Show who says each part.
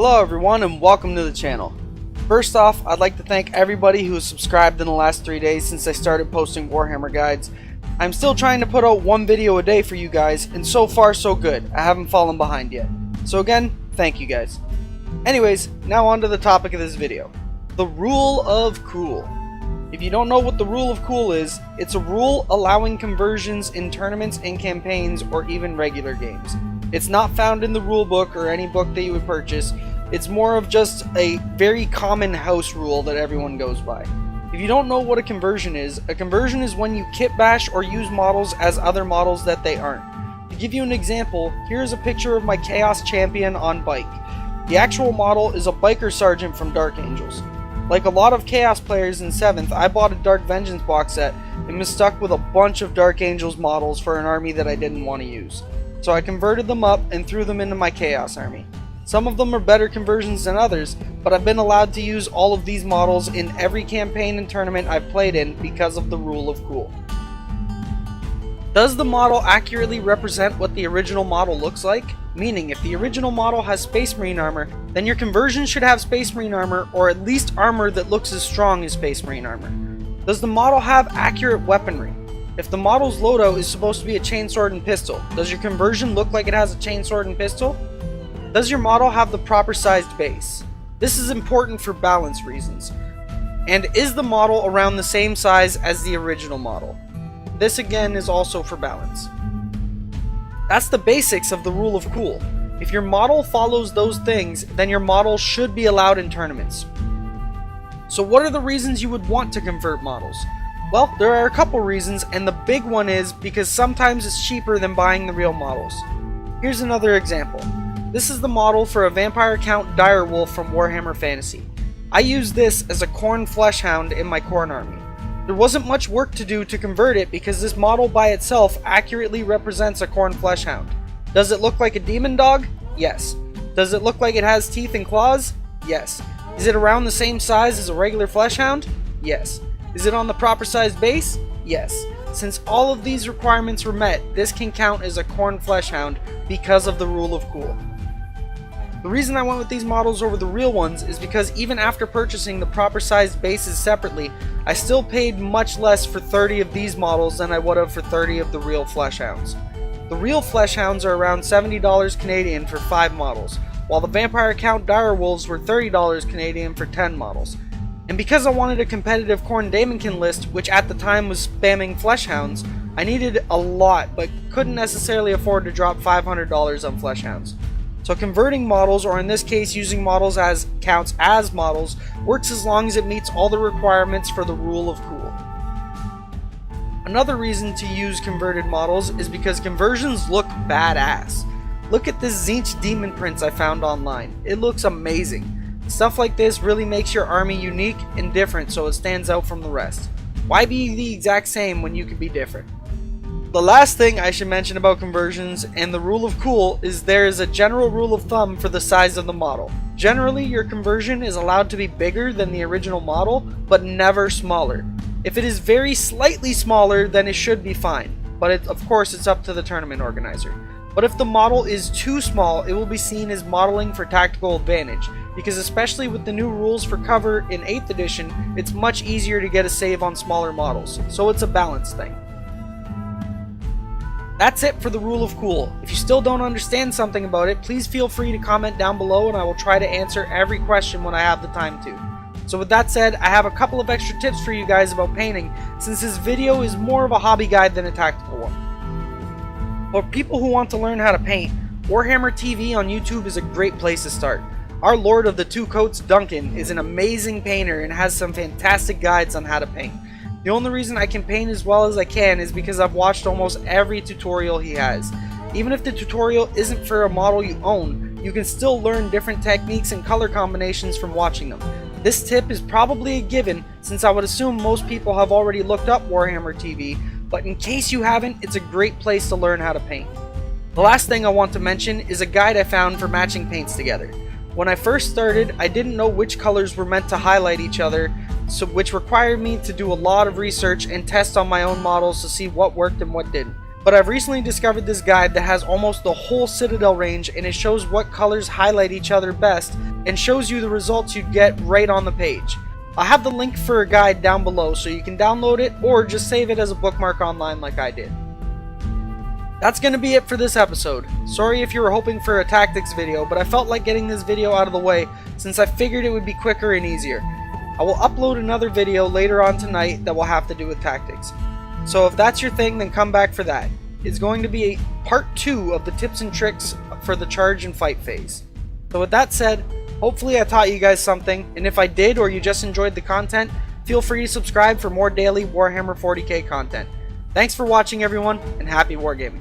Speaker 1: Hello everyone and welcome to the channel. First off, I'd like to thank everybody who has subscribed in the last 3 days since I started posting Warhammer guides. I'm still trying to put out one video a day for you guys, and so far so good. I haven't fallen behind yet. So again, thank you guys. Anyways, now on to the topic of this video. The Rule of Cool. If you don't know what the Rule of Cool is, it's a rule allowing conversions in tournaments and campaigns or even regular games. It's not found in the rule book or any book that you would purchase. It's more of just a very common house rule that everyone goes by. If you don't know what a conversion is when you kit bash or use models as other models that they aren't. To give you an example, here's a picture of my Chaos Champion on bike. The actual model is a biker sergeant from Dark Angels. Like a lot of Chaos players in 7th, I bought a Dark Vengeance box set and was stuck with a bunch of Dark Angels models for an army that I didn't want to use. So I converted them up and threw them into my Chaos army. Some of them are better conversions than others, but I've been allowed to use all of these models in every campaign and tournament I've played in because of the Rule of Cool. Does the model accurately represent what the original model looks like? Meaning, if the original model has Space Marine armor, then your conversion should have Space Marine armor, or at least armor that looks as strong as Space Marine armor. Does the model have accurate weaponry? If the model's loadout is supposed to be a chainsword and pistol, does your conversion look like it has a chainsword and pistol? Does your model have the proper sized base? This is important for balance reasons. And is the model around the same size as the original model? This again is also for balance. That's the basics of the Rule of Cool. If your model follows those things, then your model should be allowed in tournaments. So what are the reasons you would want to convert models? Well, there are a couple reasons, and the big one is because sometimes it's cheaper than buying the real models. Here's another example. This is the model for a Vampire Count Direwolf from Warhammer Fantasy. I used this as a Khorne Fleshhound in my Khorne army. There wasn't much work to do to convert it because this model by itself accurately represents a Khorne Fleshhound. Does it look like a demon dog? Yes. Does it look like it has teeth and claws? Yes. Is it around the same size as a regular Fleshhound? Yes. Is it on the proper sized base? Yes. Since all of these requirements were met, this can count as a Khorne Fleshhound because of the Rule of Cool. The reason I went with these models over the real ones is because even after purchasing the proper sized bases separately, I still paid much less for 30 of these models than I would have for 30 of the real Fleshhounds. The real Fleshhounds are around $70 Canadian for 5 models, while the Vampire Count Direwolves were $30 Canadian for 10 models. And because I wanted a competitive Khorne Daemonkin list, which at the time was spamming Fleshhounds, I needed a lot but couldn't necessarily afford to drop $500 on Fleshhounds. So converting models, or in this case using models as counts as models, works as long as it meets all the requirements for the Rule of Cool. Another reason to use converted models is because conversions look badass. Look at this Tzeentch Demon Prince I found online. It looks amazing. Stuff like this really makes your army unique and different so it stands out from the rest. Why be the exact same when you can be different? The last thing I should mention about conversions and the Rule of Cool is there is a general rule of thumb for the size of the model. Generally, your conversion is allowed to be bigger than the original model, but never smaller. If it is very slightly smaller, then it should be fine, but of course it's up to the tournament organizer. But if the model is too small, it will be seen as modeling for tactical advantage, because especially with the new rules for cover in 8th edition, it's much easier to get a save on smaller models, so it's a balance thing. That's it for the Rule of Cool. If you still don't understand something about it, please feel free to comment down below and I will try to answer every question when I have the time to. So with that said, I have a couple of extra tips for you guys about painting, since this video is more of a hobby guide than a tactical one. For people who want to learn how to paint, Warhammer TV on YouTube is a great place to start. Our Lord of the Two Coats, Duncan, is an amazing painter and has some fantastic guides on how to paint. The only reason I can paint as well as I can is because I've watched almost every tutorial he has. Even if the tutorial isn't for a model you own, you can still learn different techniques and color combinations from watching them. This tip is probably a given since I would assume most people have already looked up Warhammer TV, but in case you haven't, it's a great place to learn how to paint. The last thing I want to mention is a guide I found for matching paints together. When I first started, I didn't know which colors were meant to highlight each other, which required me to do a lot of research and test on my own models to see what worked and what didn't. But I've recently discovered this guide that has almost the whole Citadel range, and it shows what colors highlight each other best and shows you the results you'd get right on the page. I'll have the link for a guide down below so you can download it or just save it as a bookmark online like I did. That's going to be it for this episode. Sorry if you were hoping for a tactics video, but I felt like getting this video out of the way since I figured it would be quicker and easier. I will upload another video later on tonight that will have to do with tactics. So if that's your thing, then come back for that. It's going to be part 2 of the tips and tricks for the charge and fight phase. So with that said, hopefully I taught you guys something, and if I did or you just enjoyed the content, feel free to subscribe for more daily Warhammer 40k content. Thanks for watching everyone, and happy wargaming.